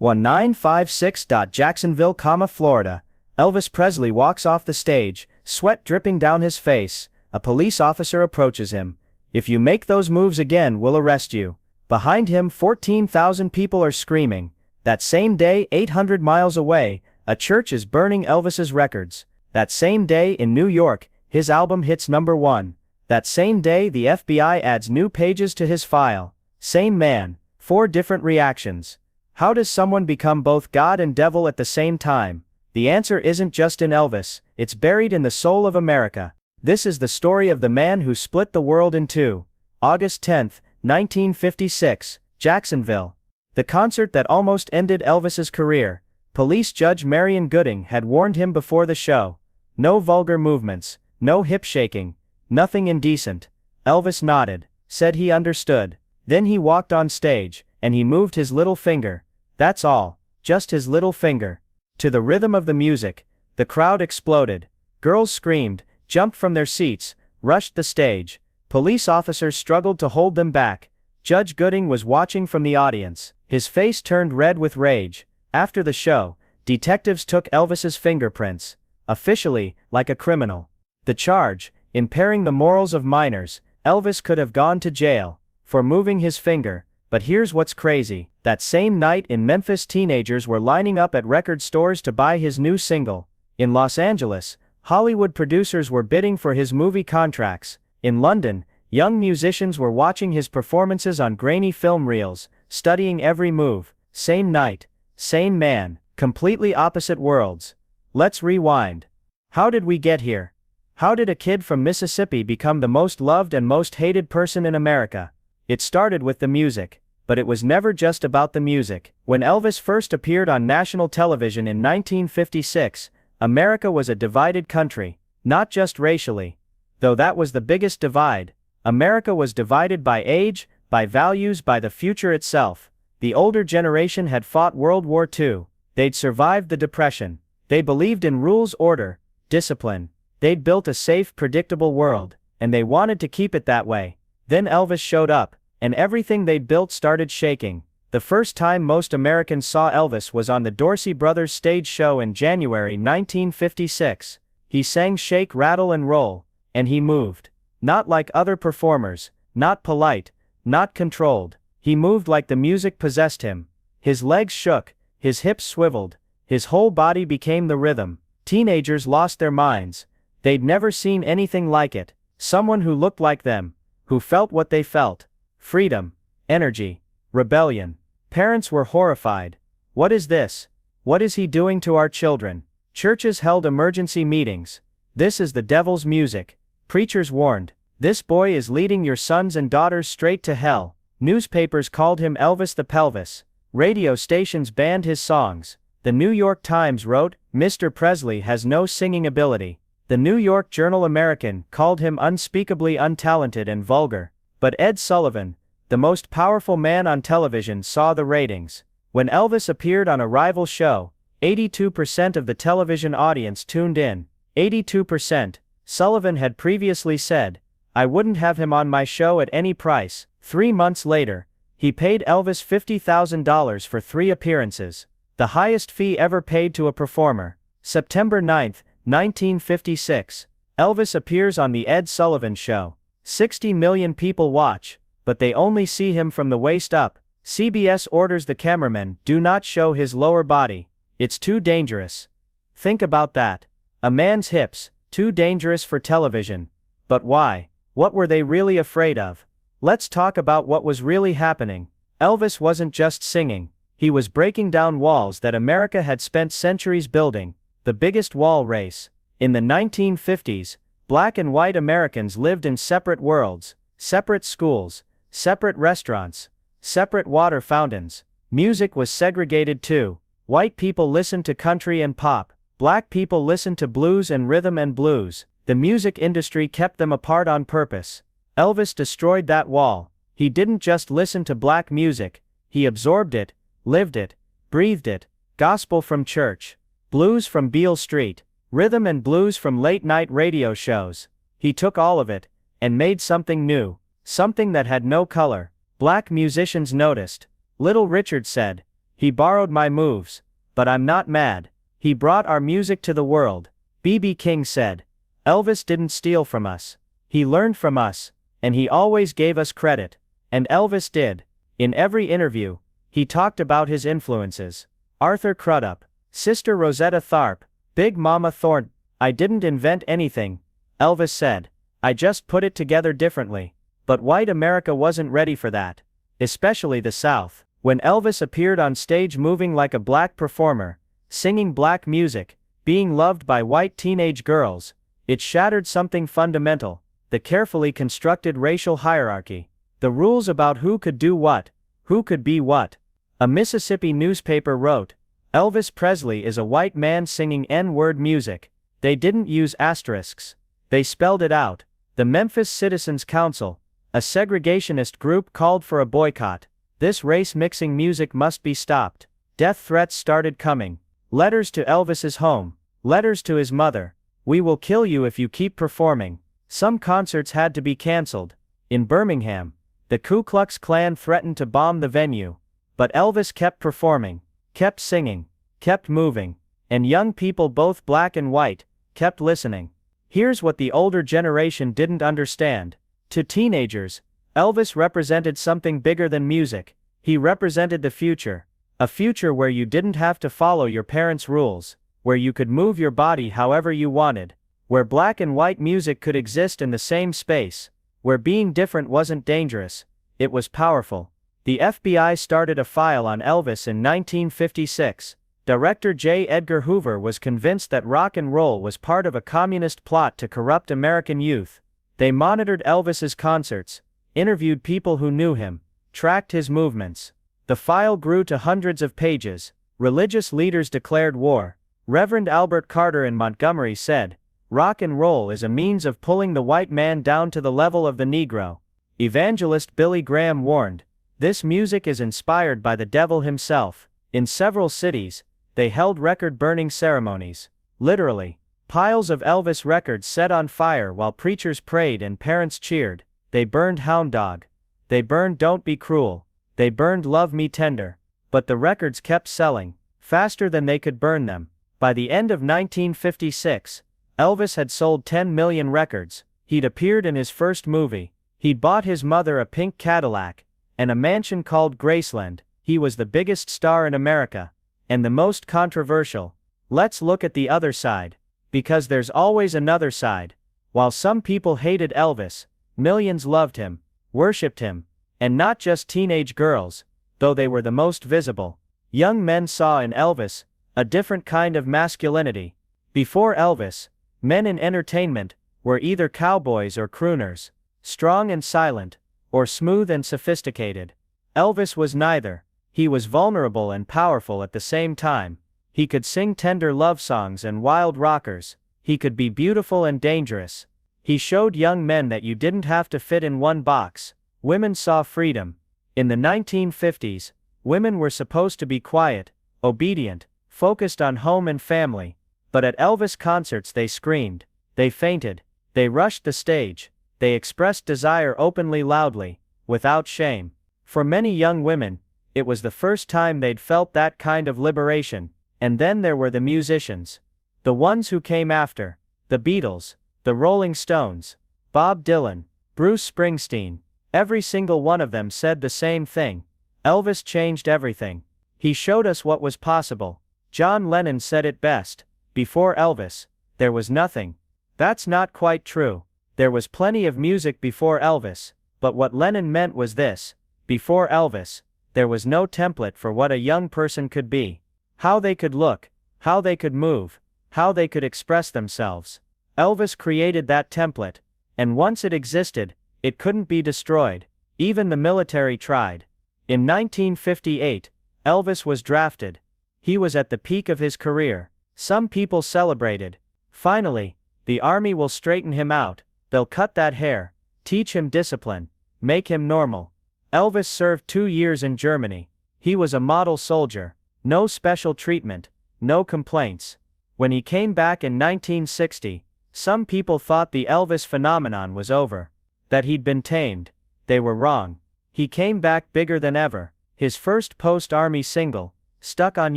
1956. Jacksonville, Florida. Elvis Presley walks off the stage, sweat dripping down his face. A police officer approaches him. "If you make those moves again, we'll arrest you." Behind him, 14,000 people are screaming. That same day, 800 miles away, a church is burning Elvis's records. That same day in New York, his album hits #1. That same day, the FBI adds new pages to his file. Same man, 4 different reactions. How does someone become both God and devil at the same time? The answer isn't just in Elvis, it's buried in the soul of America. This is the story of the man who split the world in two. August 10, 1956, Jacksonville. The concert that almost ended Elvis's career. Police Judge Marion Gooding had warned him before the show. No vulgar movements, no hip shaking, nothing indecent. Elvis nodded, said he understood. Then he walked on stage, and he moved his little finger. That's all, just his little finger. To the rhythm of the music, the crowd exploded. Girls screamed, jumped from their seats, rushed the stage. Police officers struggled to hold them back. Judge Gooding was watching from the audience. His face turned red with rage. After the show, detectives took Elvis's fingerprints. Officially, like a criminal. The charge, impairing the morals of minors. Elvis could have gone to jail for moving his finger. But here's what's crazy. That same night in Memphis, teenagers were lining up at record stores to buy his new single. In Los Angeles, Hollywood producers were bidding for his movie contracts. In London, young musicians were watching his performances on grainy film reels, studying every move. Same night, same man, completely opposite worlds. Let's rewind. How did we get here? How did a kid from Mississippi become the most loved and most hated person in America? It started with the music. But it was never just about the music. When Elvis first appeared on national television in 1956, America was a divided country, not just racially. Though that was the biggest divide. America was divided by age, by values, by the future itself. The older generation had fought World War II. They'd survived the Depression. They believed in rules, order, discipline. They'd built a safe, predictable world, and they wanted to keep it that way. Then Elvis showed up, and everything they'd built started shaking. The first time most Americans saw Elvis was on the Dorsey Brothers stage show in January 1956. He sang Shake, Rattle and Roll, and he moved. Not like other performers, not polite, not controlled. He moved like the music possessed him. His legs shook, his hips swiveled, his whole body became the rhythm. Teenagers lost their minds. They'd never seen anything like it. Someone who looked like them, who felt what they felt. Freedom, energy, rebellion. Parents were horrified. What is this? What is he doing to our children? Churches held emergency meetings. This is the devil's music. Preachers warned. This boy is leading your sons and daughters straight to hell. Newspapers called him Elvis the Pelvis. Radio stations banned his songs. The New York Times wrote, "Mr. Presley has no singing ability." The New York Journal-American called him unspeakably untalented and vulgar. But Ed Sullivan, the most powerful man on television, saw the ratings. When Elvis appeared on a rival show, 82% of the television audience tuned in. 82%. Sullivan had previously said, "I wouldn't have him on my show at any price." 3 months later, he paid Elvis $50,000 for 3 appearances, the highest fee ever paid to a performer. September 9, 1956. Elvis appears on The Ed Sullivan Show. 60 million people watch, but they only see him from the waist up. CBS orders the cameraman, "Do not show his lower body. It's too dangerous." Think about that. A man's hips, too dangerous for television. But why? What were they really afraid of? Let's talk about what was really happening. Elvis wasn't just singing. He was breaking down walls that America had spent centuries building. The biggest wall race. In the 1950s, Black and white Americans lived in separate worlds, separate schools, separate restaurants, separate water fountains. Music was segregated too. White people listened to country and pop. Black people listened to blues and rhythm and blues. The music industry kept them apart on purpose. Elvis destroyed that wall. He didn't just listen to black music, he absorbed it, lived it, breathed it. Gospel from church, blues from Beale Street, rhythm and blues from late-night radio shows. He took all of it, and made something new, something that had no color. Black musicians noticed. Little Richard said, He borrowed my moves. But I'm not mad. He brought our music to the world. B.B. King said. Elvis didn't steal from us. He learned from us, and he always gave us credit. And Elvis did. In every interview, he talked about his influences. Arthur Crudup, Sister Rosetta Tharpe, Big Mama Thornton. I didn't invent anything, Elvis said. I just put it together differently. But white America wasn't ready for that. Especially the South. When Elvis appeared on stage moving like a black performer, singing black music, being loved by white teenage girls, it shattered something fundamental, the carefully constructed racial hierarchy. The rules about who could do what, who could be what. A Mississippi newspaper wrote, Elvis Presley is a white man singing N-word music. They didn't use asterisks. They spelled it out. The Memphis Citizens Council, a segregationist group, called for a boycott. This race-mixing music must be stopped. Death threats started coming. Letters to Elvis's home. Letters to his mother. We will kill you if you keep performing. Some concerts had to be cancelled. In Birmingham, the Ku Klux Klan threatened to bomb the venue. But Elvis kept performing, kept singing, kept moving, and young people, both black and white, kept listening. Here's what the older generation didn't understand. To teenagers, Elvis represented something bigger than music. He represented the future. A future where you didn't have to follow your parents' rules, where you could move your body however you wanted, where black and white music could exist in the same space, where being different wasn't dangerous, it was powerful. The FBI started a file on Elvis in 1956. Director J. Edgar Hoover was convinced that rock and roll was part of a communist plot to corrupt American youth. They monitored Elvis's concerts, interviewed people who knew him, tracked his movements. The file grew to hundreds of pages. Religious leaders declared war. Reverend Albert Carter in Montgomery said, rock and roll is a means of pulling the white man down to the level of the Negro. Evangelist Billy Graham warned, this music is inspired by the devil himself. In several cities, they held record-burning ceremonies. Literally, piles of Elvis records set on fire while preachers prayed and parents cheered. They burned Hound Dog. They burned Don't Be Cruel. They burned Love Me Tender. But the records kept selling, faster than they could burn them. By the end of 1956, Elvis had sold 10 million records. He'd appeared in his first movie. He'd bought his mother a pink Cadillac and a mansion called Graceland. He was the biggest star in America. And the most controversial. Let's look at the other side. Because there's always another side. While some people hated Elvis, millions loved him, worshipped him. And not just teenage girls, though they were the most visible. Young men saw in Elvis a different kind of masculinity. Before Elvis, men in entertainment were either cowboys or crooners, strong and silent, or smooth and sophisticated. Elvis was neither. He was vulnerable and powerful at the same time. He could sing tender love songs and wild rockers. He could be beautiful and dangerous. He showed young men that you didn't have to fit in one box. Women saw freedom. In the 1950s, women were supposed to be quiet, obedient, focused on home and family. But at Elvis concerts they screamed, they fainted, they rushed the stage, they expressed desire openly, loudly, without shame. For many young women, it was the first time they'd felt that kind of liberation. And then there were the musicians. The ones who came after. The Beatles, the Rolling Stones, Bob Dylan, Bruce Springsteen. Every single one of them said the same thing. Elvis changed everything. He showed us what was possible. John Lennon said it best. Before Elvis, there was nothing. That's not quite true. There was plenty of music before Elvis, but what Lennon meant was this. Before Elvis, there was no template for what a young person could be. How they could look, how they could move, how they could express themselves. Elvis created that template, and once it existed, it couldn't be destroyed. Even the military tried. In 1958, Elvis was drafted. He was at the peak of his career. Some people celebrated. Finally, the army will straighten him out. They'll cut that hair, teach him discipline, make him normal. Elvis served 2 years in Germany. He was a model soldier. No special treatment, no complaints. When he came back in 1960, some people thought the Elvis phenomenon was over, that he'd been tamed. They were wrong. He came back bigger than ever. His first post-army single, Stuck on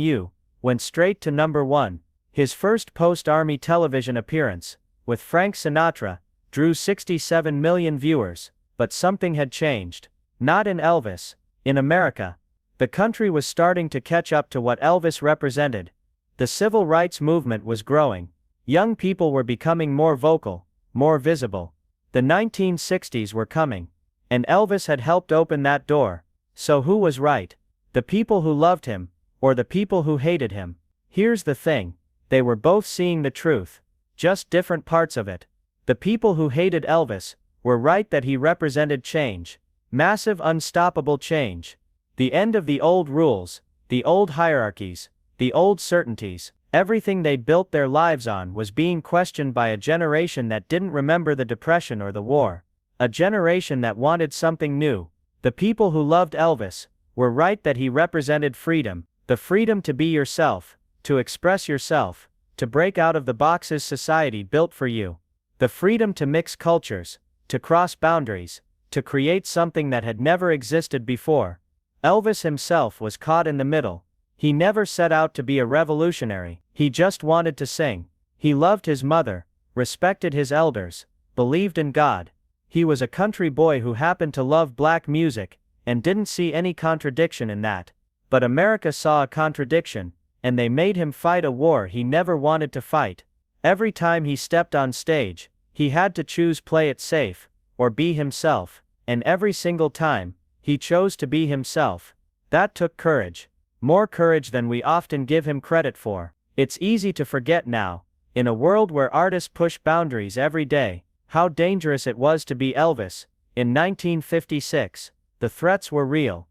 You, went straight to #1. His first post-Army television appearance, with Frank Sinatra, drew 67 million viewers, but something had changed. Not in Elvis, in America. The country was starting to catch up to what Elvis represented. The civil rights movement was growing. Young people were becoming more vocal, more visible. The 1960s were coming. And Elvis had helped open that door. So who was right? The people who loved him, or the people who hated him? Here's the thing. They were both seeing the truth. Just different parts of it. The people who hated Elvis were right that he represented change. Massive, unstoppable change. The end of the old rules, the old hierarchies, the old certainties. Everything they built their lives on was being questioned by a generation that didn't remember the Depression or the war. A generation that wanted something new. The people who loved Elvis were right that he represented freedom. The freedom to be yourself, to express yourself, to break out of the boxes society built for you. The freedom to mix cultures, to cross boundaries, to create something that had never existed before. Elvis himself was caught in the middle. He never set out to be a revolutionary. He just wanted to sing. He loved his mother, respected his elders, believed in God. He was a country boy who happened to love black music, and didn't see any contradiction in that. But America saw a contradiction, and they made him fight a war he never wanted to fight. Every time he stepped on stage, he had to choose play it safe, or be himself, and every single time, he chose to be himself. That took courage. More courage than we often give him credit for. It's easy to forget now, in a world where artists push boundaries every day, how dangerous it was to be Elvis. In 1956, the threats were real.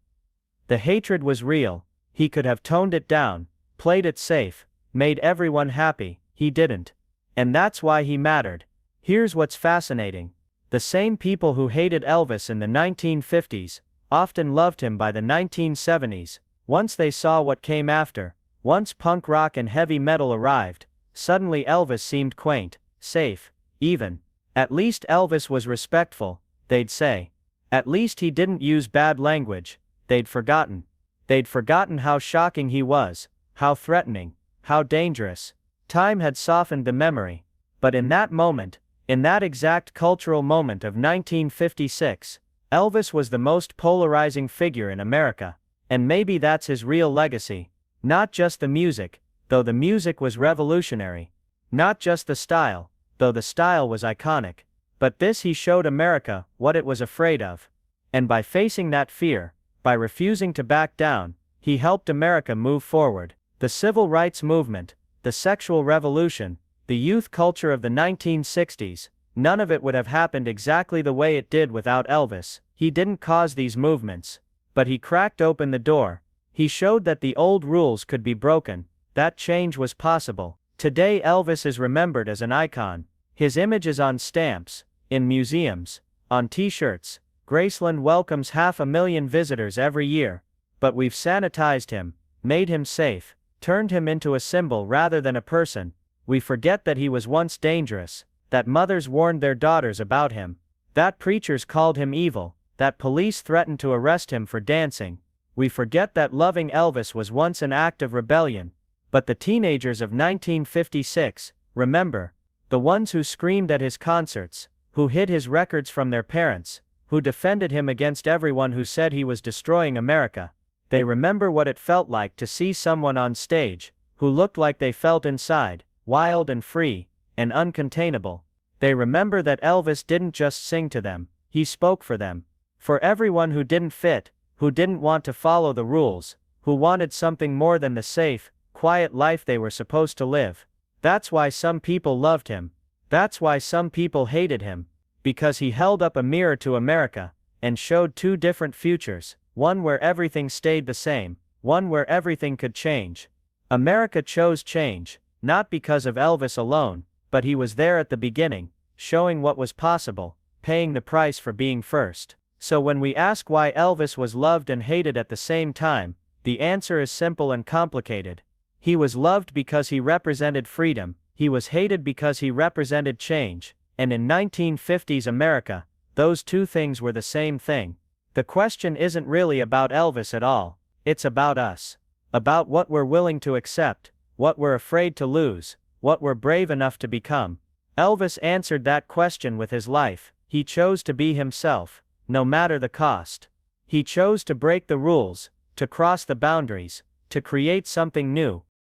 The hatred was real. He could have toned it down, played it safe, made everyone happy. He didn't. And that's why he mattered. Here's what's fascinating. The same people who hated Elvis in the 1950s often loved him by the 1970s. Once they saw what came after, once punk rock and heavy metal arrived, suddenly Elvis seemed quaint, safe, even. At least Elvis was respectful, they'd say. At least he didn't use bad language. They'd forgotten. They'd forgotten how shocking he was, how threatening, how dangerous. Time had softened the memory. But in that moment, in that exact cultural moment of 1956, Elvis was the most polarizing figure in America. And maybe that's his real legacy. Not just the music, though the music was revolutionary. Not just the style, though the style was iconic. But this: he showed America what it was afraid of. And by facing that fear, by refusing to back down, he helped America move forward. The civil rights movement, the sexual revolution, the youth culture of the 1960s, none of it would have happened exactly the way it did without Elvis. He didn't cause these movements. But he cracked open the door. He showed that the old rules could be broken, that change was possible. Today Elvis is remembered as an icon. His image is on stamps, in museums, on t-shirts. Graceland welcomes 500,000 visitors every year. But we've sanitized him, made him safe, turned him into a symbol rather than a person. We forget that he was once dangerous, that mothers warned their daughters about him, that preachers called him evil, that police threatened to arrest him for dancing. We forget that loving Elvis was once an act of rebellion. But the teenagers of 1956, remember, the ones who screamed at his concerts, who hid his records from their parents, who defended him against everyone who said he was destroying America. They remember what it felt like to see someone on stage, who looked like they felt inside, wild and free, and uncontainable. They remember that Elvis didn't just sing to them, he spoke for them. For everyone who didn't fit, who didn't want to follow the rules, who wanted something more than the safe, quiet life they were supposed to live. That's why some people loved him. That's why some people hated him. Because he held up a mirror to America, and showed two different futures, one where everything stayed the same, one where everything could change. America chose change, not because of Elvis alone, but he was there at the beginning, showing what was possible, paying the price for being first. So when we ask why Elvis was loved and hated at the same time, the answer is simple and complicated. He was loved because he represented freedom, he was hated because he represented change, and in 1950s America, those two things were the same thing. The question isn't really about Elvis at all, it's about us. About what we're willing to accept, what we're afraid to lose, what we're brave enough to become. Elvis answered that question with his life. He chose to be himself, no matter the cost. He chose to break the rules, to cross the boundaries, to create something new,